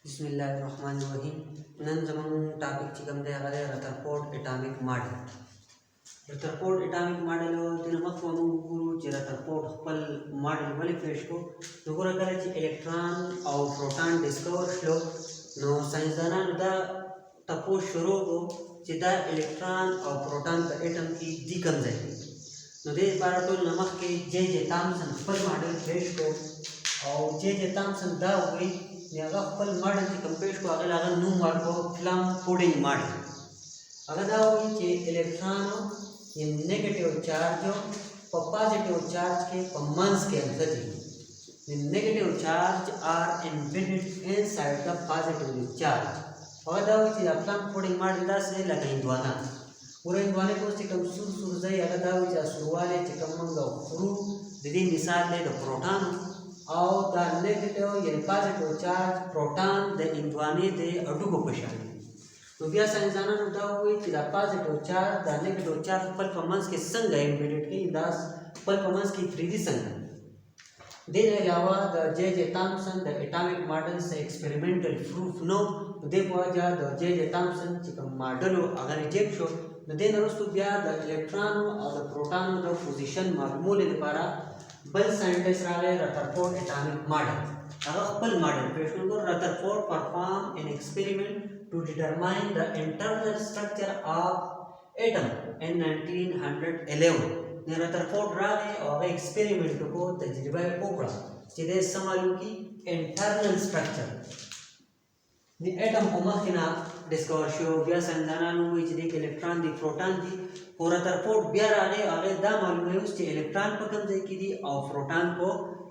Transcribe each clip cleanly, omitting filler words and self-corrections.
बिस्मिल्लाहिर्रहमानिर्रहीम। नन ज़मन टॉपिक चिकम दे हमारे Rutherford atomic model. Rutherford atomic model दिन मखमु गुरु च रदरफोर्ड खपल मॉडल वली पेश को नगुरा करे च इलेक्ट्रॉन और प्रोटॉन डिस्कवर शलो नो साइंसदानान दा तपो शुरू को च दा इलेक्ट्रॉन और प्रोटॉन का एटम की दिकम जाए नो दे बारा तो नमक के जे थॉमसन खपल मॉडल पेश को और जे थॉमसन दा हुई यागा खपल मॉडल की कंपेश को अगला अगर नू मार को फ्लम पुडिंग मॉडल अगर दा हुई कि इलेक्ट्रॉन ये नेगेटिव चार्ज और पॉजिटिव चार्ज के कॉमन्स के अंदर the negative charge are embedded inside the positive charge और दा हुई कि फ्लम पुडिंग मॉडल दा से लगा इंद्वाना पूरा इंद्वाने को चिकम सुर जाए अगर दा हुई कि शुरुआले चिकम मंगा फ्रू दीदी मिसाल ले द प्रोटॉन और द नेगेटिव या पॉजिटिव चार्ज प्रोटॉन द इंद्वाने दे अडू को पशाने तो बिया साइंसदाना ने दा हुई कि the positive charge the negative charge performance के संग एम्बेडेड के दास परफॉर्मेंस की 3D संग देन अलावा द जे थॉमसन द एटॉमिक मॉडल से एक्सपेरिमेंटल प्रूफ नो दे पहुंचा द जे थॉमसन चिकम मॉडल अगर रिजेक्ट शो देन रस्तु बिया द इलेक्ट्रॉन और द प्रोटॉन द पोजीशन मालूम ले पारा बल साइंटिस्ट राले रदरफोर्ड एटॉमिक मॉडल अगर खपल मॉडल पेश को Rutherford perform an experiment to determine the internal structure of atom in 1911 ने रदरफोर्ड राले और एक्सपेरिमेंट को तजर्बा ओकड़ा सीधे समालू की इंटरनल स्ट्रक्चर the atom को मखना डिस्कवर शो बिया संदाना हुई च देख इलेक्ट्रॉन दी प्रोटॉन दी पूरा रदरफोर्ड बिया राले आगे दा मालूम है उसके इलेक्ट्रॉन को कम जाए की दी और प्रोटॉन को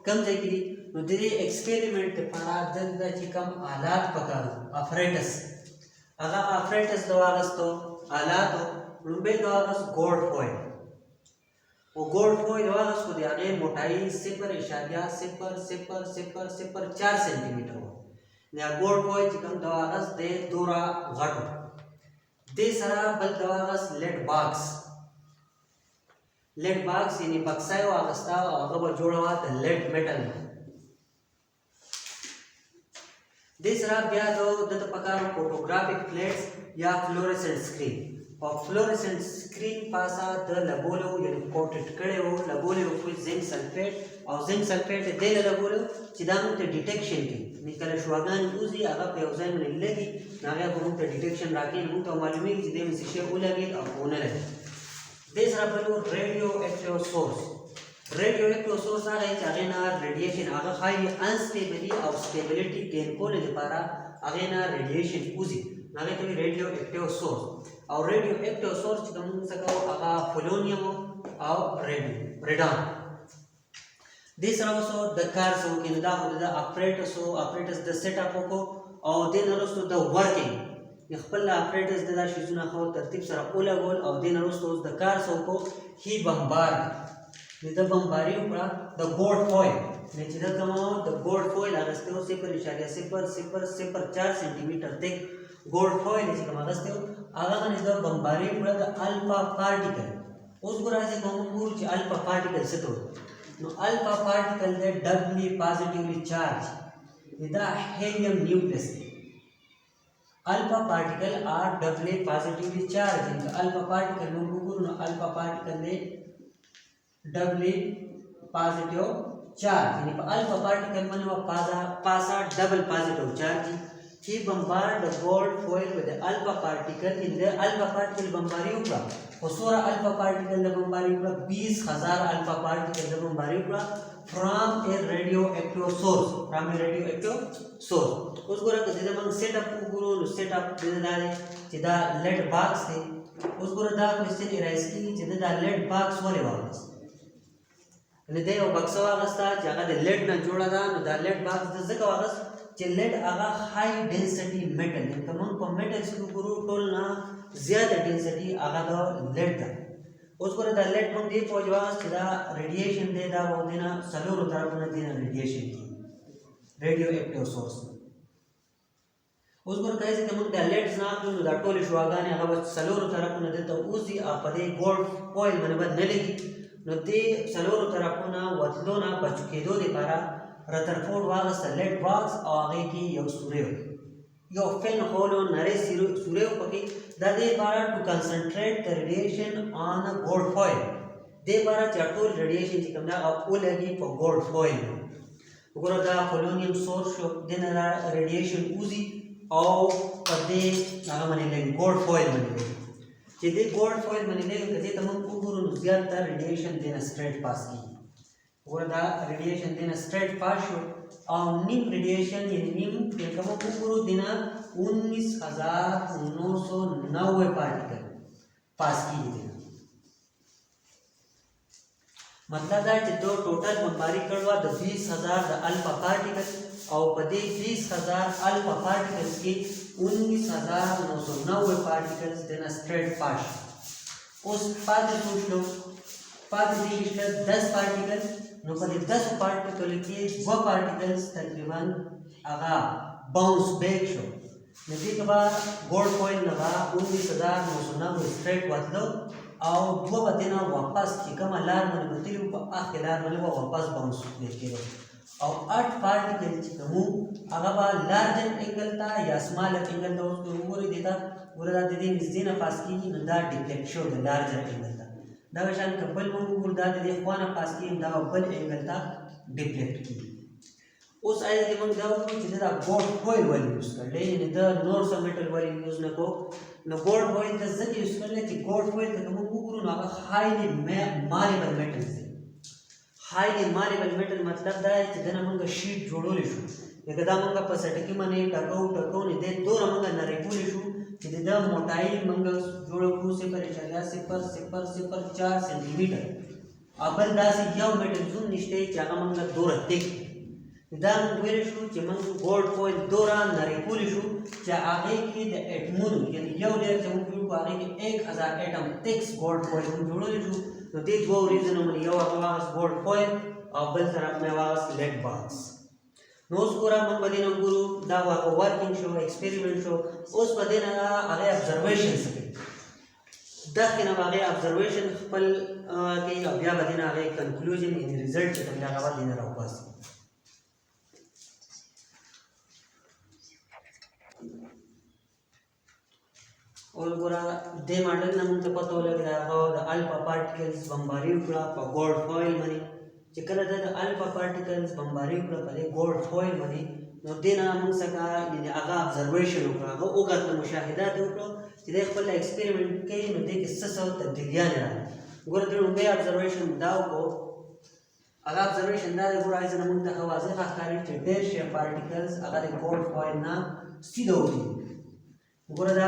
कम जाए की दी नो दे एक्सपेरिमेंट के पारा दंदा चिकम आलात पकार ऑपरेटस अगर ऑपरेटस दवागस तो आलात रुबे दवागस गोल्ड फॉइल वो गोल्ड फॉइल दवागस को दिया मोटाई 0.00004 सेंटीमीटर हो या गोल्ड फॉइल चिकम दवागस दे दूरा घटो दे सरा बल दवागस लेड बॉक्स यानी बक्साय वागस्ता अगर जोड़वा द लेड मेटल दे सरा ब्या दो दत प्रकार फोटोग्राफिक प्लेट्स या फ्लोरेसेंट स्क्रीन और फ्लोरेसेंट स्क्रीन पासा द लगोलो यानी कोटेड करे हो लगोले को जिंक सल्फेट और जिंक सल्फेट दे लगोलो चिदाम ते डिटेक्शन की निकल शुआगान उजी आगा पे औजाई में लगी नागा को ते डिटेक्शन राके नु तो मालूम है कि दे में से लगी और होने लगे दे सरा बलो रेडियो एक्टिव सोर्स आ गई चाहे ना रेडिएशन आगा हाई अनस्टेबिलिटी और स्टेबिलिटी गेन को ले पारा आगे ना रेडिएशन उजी नागे तो रेडियो एक्टिव सोर्स और रेडियो एक्टिव सोर्स कम सका आगा पोलोनियम और radon this also the cars so in the apparatus the setup को और then also the working يخبل apparatus ده شيزونا خو ترتيب سره اوله گول और then also the cars को ही बम्बार the बम्बारी ऊपर the gold foil ने चिदा कमाओ the gold foil अगस्ते हो 0.004 सेंटीमीटर तक gold foil ने चिकम अगस्ते हो आगा ने the बम्बारी ऊपर the alpha particle उस गुरा से कौन च alpha particle से तो no alpha particle they doubly positively charged with the helium nucleus alpha particle are doubly positively charged in the alpha particle no alpha particle they doubly positive charge यानी alpha particle मन पासा double positive charge he bombard the gold foil with the alpha particle in the alpha particle bombari ऊपर और 16 alpha particle the बम्बारी ऊपर 20,000 alpha particle the बम्बारी ऊपर फ्रॉम ए radioactive source उस गोरा के जब हम सेटअप को गुरु सेटअप देदाले जिदा लेड बॉक्स थे उस गोरा दा क्वेश्चन इराइज की जिदा लेड बॉक्स वाले वापस ने दे बॉक्स वागस्ता जगह दे लेड ना जोड़ा दा न दा लेड बॉक्स द जगह वागस जे लेड आगा हाई डेंसिटी मेटल ने तमाम को मेटल से गुरु टोल ना ज्यादा डेंसिटी आगा द लेड दा उसको द लेड हम दे पहुंचवा सीधा रेडिएशन दे दा वो देना सलोर तरफ ना देना रेडिएशन की रेडियो एक्टिव सोर्स उसको कैसे कि हम द लेड्स ना तो द टोल शुआगा ने आगा सलोर तरफ ना दे तो उसी आपदे गोल्ड फॉइल मन बद नलेगी न दे सलोर तरफ ना वतलो ना बचके दो दे पारा रदरफोर्ड वागस लेड बॉक्स और आगे की यो सूर्य यो फिल्म होलो नरे सूर्य पकी दे बारा to concentrate the radiation on a gold foil दे बारा चटोल रेडिएशन चिकमना आपको लगी पर गोल्ड फॉइल उगरो दा पोलोनियम सोर्स शो देनरा रेडिएशन उजी और पदे नागा मने लगी गोल्ड फॉइल मने लगी जे गोल्ड फॉइल मने लगी कदे तमम उगरो ज्यादा रेडिएशन देना स्ट्रेट पास की उगरो दा रेडिएशन देना स्ट्रेट पास शो और निम रेडिएशन ये निम तमम उगरो देना 19,990 पार्टिकल पास की देना मतलब है कि दो टोटल बमबारी करवा द 20,000 द अल्फा पार्टिकल और पदे 20,000 अल्फा पार्टिकल्स की 19,990 पार्टिकल्स देना स्ट्रेट पास उस पाते सोच लो पाते देखिए 10 पार्टिकल नो पदे 10 पार्टिकल के 2 पार्टिकल्स तकरीबन आगा बाउंस बैक शो नदी के बाद गोल्ड फॉइल लगा 19,990 स्ट्रेट बदलो और दो बतेना वापस चिकम अलार मन बतिल आखिलार मन वापस बाउंस लेके और 8 पार्टिकल चिकमु अगवा लार्जर एंगल था या स्मॉल एंगल था उसको उमर देता उरदा दे दिन जिना पास की नदा डिफ्लेक्शन द लार्जर एंगल था दावशान कबल मु उरदा दे खाना पास की दा बल एंगल था डिफ्लेक्ट की उस आयत के मंग दाव को जिदा गोल्ड फॉइल वाली यूज कर ले ने द नॉर्थ मेटल वाली यूज न को न गोल्ड फॉइल का जब यूज कर ले कि गोल्ड फॉइल का हम उगुरु ना हाईली मालेबल मेटल से हाईली मालेबल मेटल मतलब दा है कि जना मंग शीट जोड़ोली शू एकदा मंग पसटकी मने टकौ ने दे दो मंग न रेपुली शू कि द मोटाई मंग जोड़ो को से पर 0.004 सेंटीमीटर अबल दा से यव मेटल जून निष्ठे जागा मंग दो रत्ते दान वेरेशु चमन गोल्ड फॉइल दौरान नरेपुलिशु चा आगे की द एटमून यानी यव लेयर चमन को आगे के 1000 एटम टेक्स गोल्ड फॉइल हम जोड़ोलिशु तो दे दो रीजन मन यव आवास गोल्ड फॉइल और बल तरफ में आवास लेड बॉक्स नोस पूरा मन बदिन गुरु दावा को वर्किंग शो एक्सपेरिमेंट शो उस बदिन आगे ऑब्जर्वेशन सके दखिन आगे ऑब्जर्वेशन पल के अभ्या बदिन आगे कंक्लूजन इन रिजल्ट के तमला का दिन रहा बस और पूरा दे मॉडल नमून तो पता हो लग रहा है अल्फा पार्टिकल्स बम्बारी उकड़ा पर गोल्ड फॉइल मनी चिकला द अल्फा पार्टिकल्स बम्बारी उकड़ा पर गोल्ड फॉइल मनी नो देना हम सका यानी आगा ऑब्जर्वेशन उकड़ा वो ओगत मुशाहिदात उकड़ा जिदे खपल एक्सपेरिमेंट के नो देख ससो तब्दीलियां रहा गुर दे उबे ऑब्जर्वेशन दाव को आगा ऑब्जर्वेशन दा गुर आइज नमून द खवाजे खाकारी टेर शेप पार्टिकल्स आगा गोल्ड फॉइल ना सीधो होती गुर दा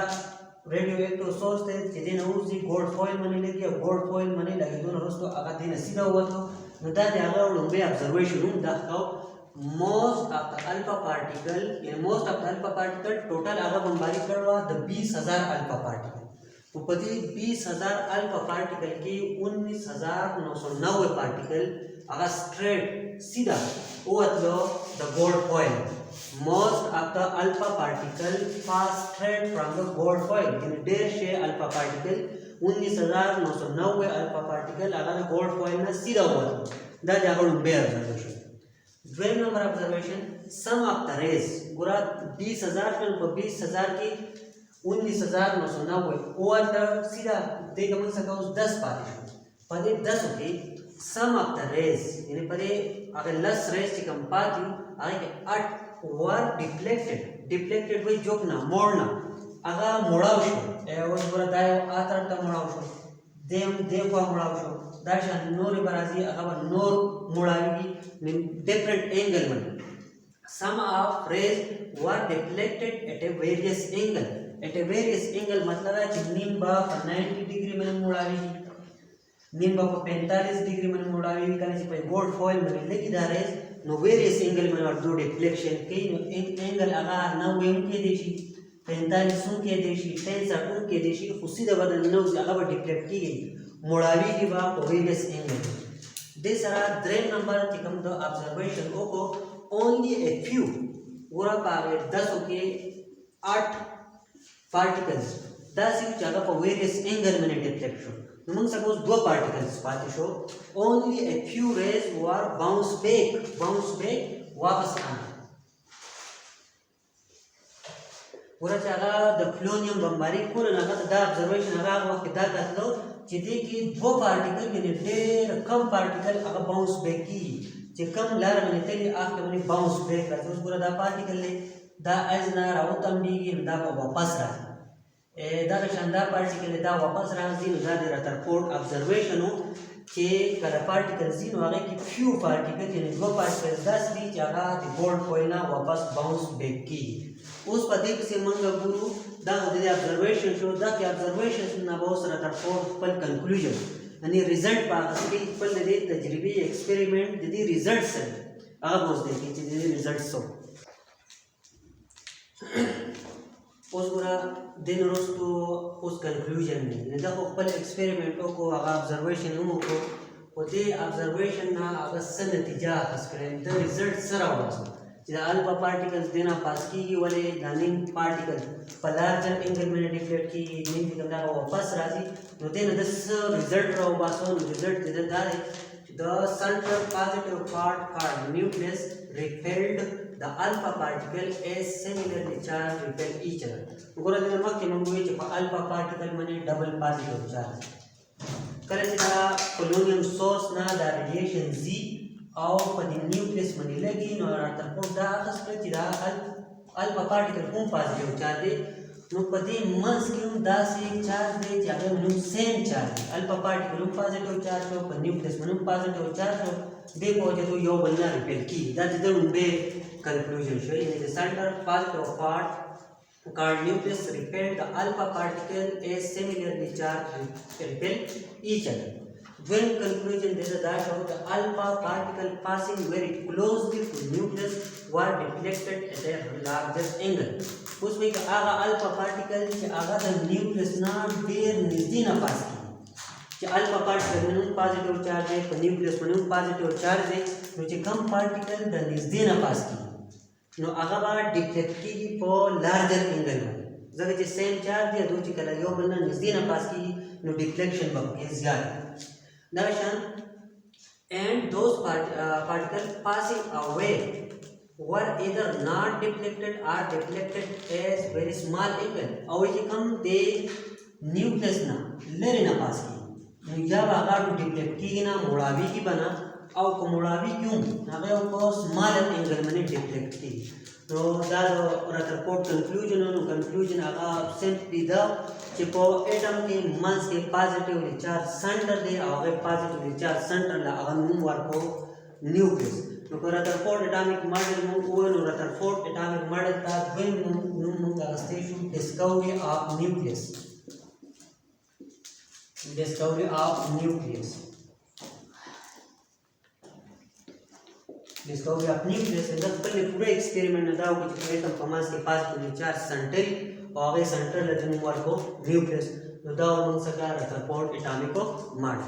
रेडियो एक्टिव सोर्स थे जिदे नउजी गोल्ड फॉइल मने लगी और गोल्ड फॉइल मने लगी दोनों रस्तो आगा दिन सीधा हुआ तो नदा दे आगा लंबे ऑब्जर्वेशन रूम दाखो most of the alpha particle या most of the alpha particle total आगा बमबारी करवा द 20,000 अल्फा पार्टिकल तो पति 20,000 अल्फा पार्टिकल की 19,990 पार्टिकल आगा स्ट्रेट सीधा वो the gold foil most of the alpha particle pass straight from the gold foil in डेढ़ से अल्फा पार्टिकल 19,990 अल्फा पार्टिकल अगर गोल्ड फॉइल में सीधा हुआ दा जाकर बे ऑब्जर्वेशन द्वितीय number observation some of the rays गुरा 20,000 में 20,000 की 19,990 वो सीधा देख मन सका उस 10 पार्टिकल पदे 10 होते सम ऑफ द रेस यानी पदे अगर लस रेस की कम पाती आगे 8 वर डिफ्लेक्टेड वही जोकना मोड़ना आगा मोड़ावशो एवं पूरा दायो आतरता मोड़ावशो देखवा मोड़ावशो दाशा नोर बराजी आगा नोर मोड़ावी डिफरेंट एंगल में some of rays were deflected at a various angle मतलब है कि निम्बा 90 डिग्री में मोड़ावी निम्बा को 45 डिग्री में मोड़ावी करने से पहले गोल्ड फॉइल में लेके जा रहे नो वेरियस एंगल में और दो डिफ्लेक्शन के एंगल आगा 90 के देशी 45 के देशी 63 के देशी उसी दबा न आगा डिफ्लेक्ट की गई मोड़ावी की बात वेरियस एंगल दिस आर ड्रेन नंबर टिकम द ऑब्जर्वेशन ओको ओनली ए फ्यू पूरा पावे 10 के 8 पार्टिकल्स 10 की जगह पर वेरियस एंगल में डिफ्लेक्शन नमन सपोज दो पार्टिकल्स पाते show only a few raise were bounce back वापस आना ګوره چې هغه د فلونیم بمباري کول نو هغه دا ابزرویشن هغه وخت دا کتلو چې دې کې دوه پارټیکل یعنې ډېر کم پارټیکل هغه باونس بیک کېږي چې کم لاره باندې تلي هغه باندې باونس بیک راځي. اوس ګوره دا پارټیکل دی دا ایز نه راوتمبېږي نو دا به واپس راځي. دغه شان دا پارټیکل دی دا واپس راځي نو دا د رترفورډ ابزرویشن و چې کله پارټیکل ځي نو هغې کې فیو پارټیکل یعنې دوه پارټیکل داسې دي چې هغه د بولډ کویل نه واپس باونس بیک کېږي. اوس په دې پسې موږ ګورو دا خو د دې ابزرویشن شو دا کې ابزرویشن نه به اوس رترفورډ خپل کنکلوژن یعنې ریزلټ په هغه څه کوي خپل د دې تجربې ایکسپریمنټ د دې ریزلټ څه دی هغه به اوس دی کوي چې د دې ریزلټ څه اوس ګوره دې نه وروستو اوس کنکلوژن دی یعنې دا خو خپل ایکسپریمنټ وکړو هغه ابزرویشن هم وکړو خو دې ابزرویشن نه هغه څه نتیجه اخیست کړی د ریزلټ څه راوباسو چې د الفا پارټیکلز دې نه پاس کېږي ولې دا نیم پارټیکل په لارجر انګل باندې ډیفلیکټ کېږي نیم چې کوم دغه واپس راځي نو دې نه د څه ریزلټ راوباسو نو ریزلټ د ده دا دی چې د سنټر پازیټیو پارټ کارډ نیوکلیس ریپیلډ the alpha particle is similarly charged repel each other. وګوره دې مخکې موږ وایو چې په الفا پارټیکل باندې ډبل پازیټیو چارج کله چې دا پولونیم سورس نه دا ریډیشن ځي او په دې نیوکلیس باندې لګي نو رترفورډ دا اخیست کړه چې دا الفا پارټیکل هم پازیټیو چارج دی نو په دې منځ کې هم داسې چارج دی چې هغه هم سیم چارج دی الفا پارټیکل هم پازیټیو چارج شو په نیوکلیس باندې هم پازیټیو چارج شو دې په وجه د یو بل نه ریپیل کېږي دا د ده لومبی conclusion show in the center positive part called nucleus repelled the alpha particle is similarly charged repel each other. When conclusion this is that show the alpha particle passing very closely to nucleus were deflected at a larger angle. उसमें आगा alpha particle कि आगा the nucleus ना देर निज़दी ना पास की कि alpha particle में उन positive charge है पर nucleus में उन positive charge है मुझे कम particle the निज़दी ना पास की نو هغه به ډیفلیکټ کېږي په لارجر انګل باندې ځکه چې سیم چارج دی دوی چې کله یو بل نه نږدې نه پاس کېږي نو ډیفلیکشن به پکې زیات وي دغه شان and those particles passing away were either not deflected or deflected as very small angle او چې کوم د نیوکلیس نه لرې نه پاس کېږي نو یا به هغه ډیفلیکټ کېږي نه موړاوي کې به نه او کوموړاوي کیوں هغه په سمالر انګل باندې ډیفلیکټ کیږي نو دا د رترفورډ کنکلوژن نو کنکلوژن هغه سمپلی دا چې په اټم کې منځ کې پازیټیولی چارج سنټر دی او هغه پازیټیولی چارج سنټر لا هغه نوم ورکو نیوکلیس نو په رترفورډ اټامیک ماډل موږ وویل نو رترفورډ اټامیک ماډل ته دویم نوم موږ اخیستی شو ډسکوري اف نیوکلیس ډسکوري اف نیوکلیس discovery of nucleus and the पूरा एक्सपेरिमेंट ना दाव कि एटम कमास के पास के चार सेंटर और आगे सेंटर ले जन वर्क को न्यूक्लियस तो दाव मन सका रतरफोर्ड एटॉमिक मॉडल